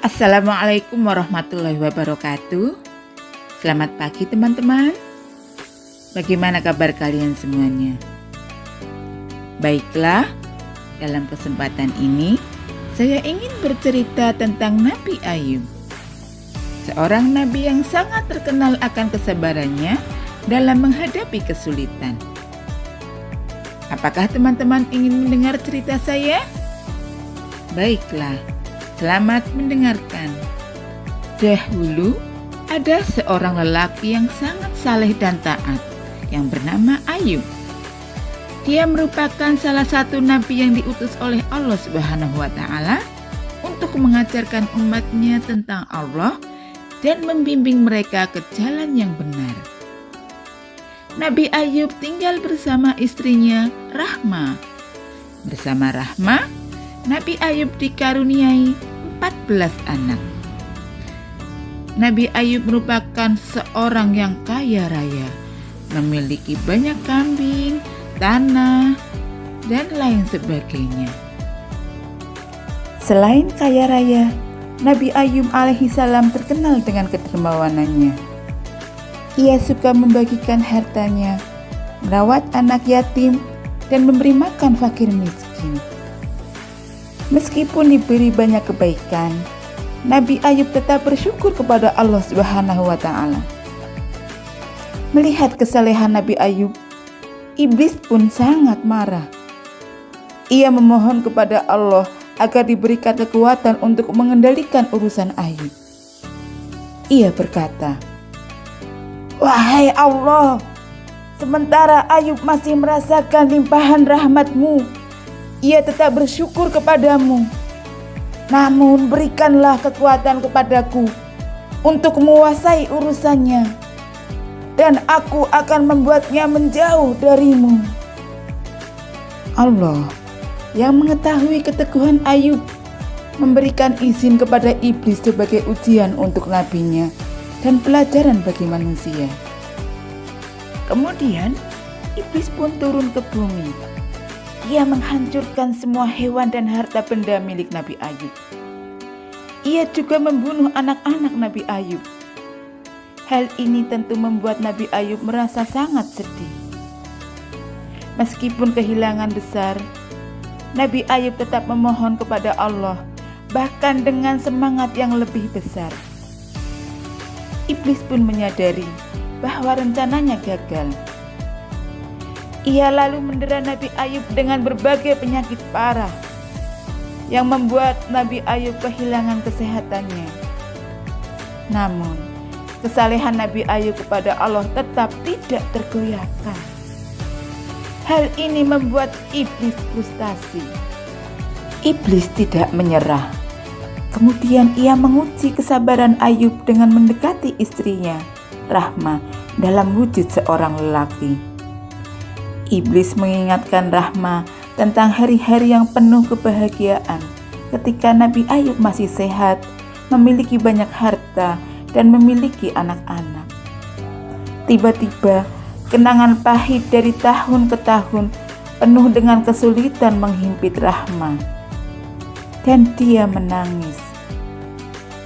Assalamualaikum warahmatullahi wabarakatuh. Selamat pagi teman-teman. Bagaimana kabar kalian semuanya? Baiklah, dalam kesempatan ini saya ingin bercerita tentang Nabi Ayub. Seorang nabi yang sangat terkenal akan kesabarannya dalam menghadapi kesulitan. Apakah teman-teman ingin mendengar cerita saya? Baiklah, selamat mendengarkan. Dahulu ada seorang lelaki yang sangat saleh dan taat yang bernama Ayub. Dia merupakan salah satu nabi yang diutus oleh Allah Subhanahu wa taala untuk mengajarkan umatnya tentang Allah dan membimbing mereka ke jalan yang benar. Nabi Ayub tinggal bersama istrinya Rahma. Bersama Rahma, Nabi Ayub dikaruniai 14 anak. Nabi Ayub merupakan seorang yang kaya raya, memiliki banyak kambing, tanah, dan lain sebagainya. Selain kaya raya, Nabi Ayub alaihissalam terkenal dengan kedermawanannya. Ia suka membagikan hartanya, merawat anak yatim, dan memberi makan fakir miskin. Meskipun diberi banyak kebaikan, Nabi Ayub tetap bersyukur kepada Allah Subhanahu wa taala. Melihat kesalehan Nabi Ayub, iblis pun sangat marah. Ia memohon kepada Allah agar diberikan kekuatan untuk mengendalikan urusan Ayub. Ia berkata, "Wahai Allah, sementara Ayub masih merasakan limpahan rahmat-Mu, ia tetap bersyukur kepadamu. Namun berikanlah kekuatan kepadaku untuk menguasai urusannya, dan aku akan membuatnya menjauh darimu." Allah yang mengetahui keteguhan Ayub memberikan izin kepada iblis sebagai ujian untuk nabinya dan pelajaran bagi manusia. Kemudian iblis pun turun ke bumi. Ia menghancurkan semua hewan dan harta benda milik Nabi Ayub. Ia juga membunuh anak-anak Nabi Ayub. Hal ini tentu membuat Nabi Ayub merasa sangat sedih. Meskipun kehilangan besar, Nabi Ayub tetap memohon kepada Allah, bahkan dengan semangat yang lebih besar. Iblis pun menyadari bahwa rencananya gagal. Ia lalu mendera Nabi Ayub dengan berbagai penyakit parah yang membuat Nabi Ayub kehilangan kesehatannya. Namun, kesalehan Nabi Ayub kepada Allah tetap tidak tergoyahkan. Hal ini membuat iblis frustasi. Iblis tidak menyerah. Kemudian ia menguji kesabaran Ayub dengan mendekati istrinya, Rahma, dalam wujud seorang lelaki. Iblis mengingatkan Rahma tentang hari-hari yang penuh kebahagiaan ketika Nabi Ayub masih sehat, memiliki banyak harta, dan memiliki anak-anak. Tiba-tiba, kenangan pahit dari tahun ke tahun penuh dengan kesulitan menghimpit Rahma. Dan dia menangis.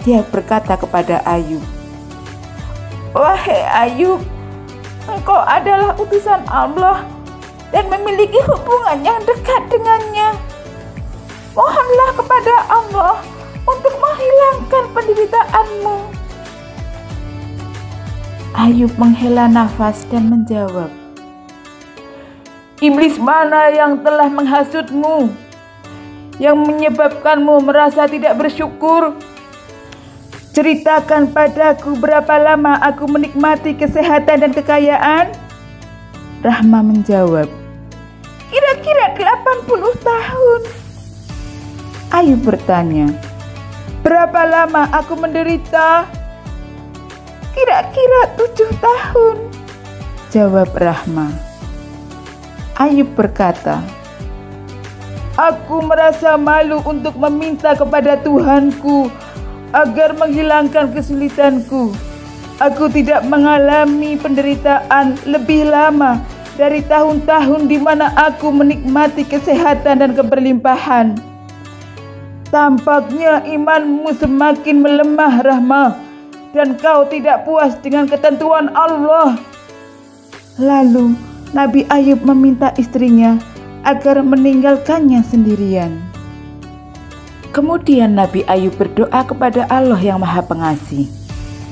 Dia berkata kepada Ayub, "Wahai Ayub, engkau adalah utusan Allah dan memiliki hubungan yang dekat dengannya. Mohonlah kepada Allah untuk menghilangkan penderitaanmu." Ayub menghela nafas dan menjawab, "Iblis mana yang telah menghasutmu, yang menyebabkanmu merasa tidak bersyukur? Ceritakan padaku berapa lama aku menikmati kesehatan dan kekayaan?" Rahma menjawab, "Kira-kira 80 tahun. Ayub bertanya, "Berapa lama aku menderita?" "Kira-kira 7 tahun. Jawab Rahma. Ayub berkata, "Aku merasa malu untuk meminta kepada Tuhanku agar menghilangkan kesulitanku. Aku tidak mengalami penderitaan lebih lama dari tahun-tahun di mana aku menikmati kesehatan dan keberlimpahan. Tampaknya imanmu semakin melemah, Rahma, dan kau tidak puas dengan ketentuan Allah. Lalu Nabi Ayub meminta istrinya agar meninggalkannya sendirian. Kemudian Nabi Ayub berdoa kepada Allah yang Maha Pengasih,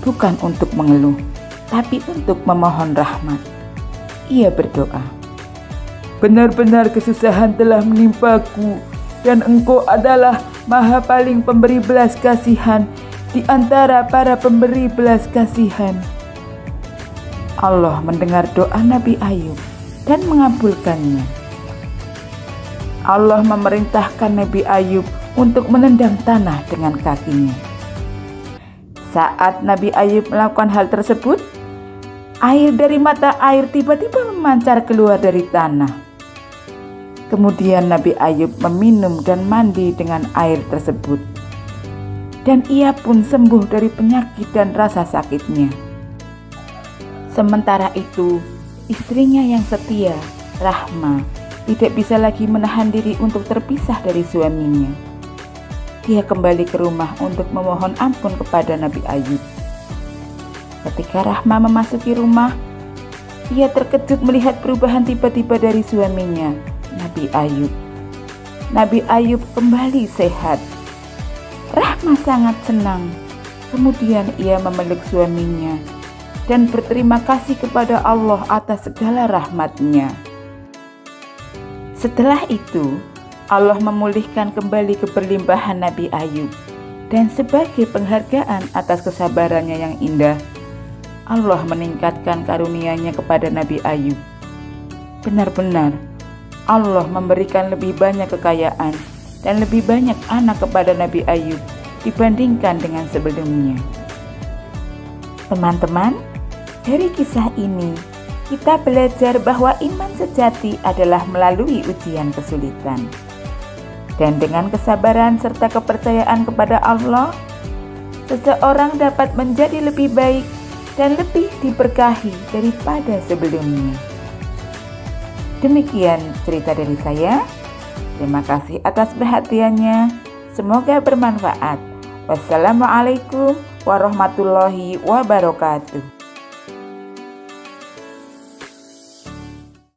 bukan untuk mengeluh, tapi untuk memohon rahmat. Ia berdoa, "Benar-benar kesusahan telah menimpaku, dan Engkau adalah Maha paling pemberi belas kasihan di antara para pemberi belas kasihan." Allah mendengar doa Nabi Ayub dan mengabulkannya. Allah memerintahkan Nabi Ayub untuk menendang tanah dengan kakinya. Saat Nabi Ayub melakukan hal tersebut, air dari mata air tiba-tiba memancar keluar dari tanah. Kemudian Nabi Ayub meminum dan mandi dengan air tersebut, dan ia pun sembuh dari penyakit dan rasa sakitnya. Sementara itu, istrinya yang setia, Rahma, tidak bisa lagi menahan diri untuk terpisah dari suaminya. Dia kembali ke rumah untuk memohon ampun kepada Nabi Ayub. Ketika Rahma memasuki rumah, ia terkejut melihat perubahan tiba-tiba dari suaminya, Nabi Ayub. Nabi Ayub kembali sehat. Rahma sangat senang. Kemudian ia memeluk suaminya dan berterima kasih kepada Allah atas segala rahmat-Nya. Setelah itu, Allah memulihkan kembali keberlimpahan Nabi Ayub, dan sebagai penghargaan atas kesabarannya yang indah, Allah meningkatkan karunia-Nya kepada Nabi Ayub. Benar-benar Allah memberikan lebih banyak kekayaan dan lebih banyak anak kepada Nabi Ayub dibandingkan dengan sebelumnya. Teman-teman, dari kisah ini kita belajar bahwa iman sejati adalah melalui ujian kesulitan. Dan dengan kesabaran serta kepercayaan kepada Allah, seseorang dapat menjadi lebih baik dan lebih diberkahi daripada sebelumnya. Demikian cerita dari saya. Terima kasih atas perhatiannya. Semoga bermanfaat. Wassalamualaikum warahmatullahi wabarakatuh.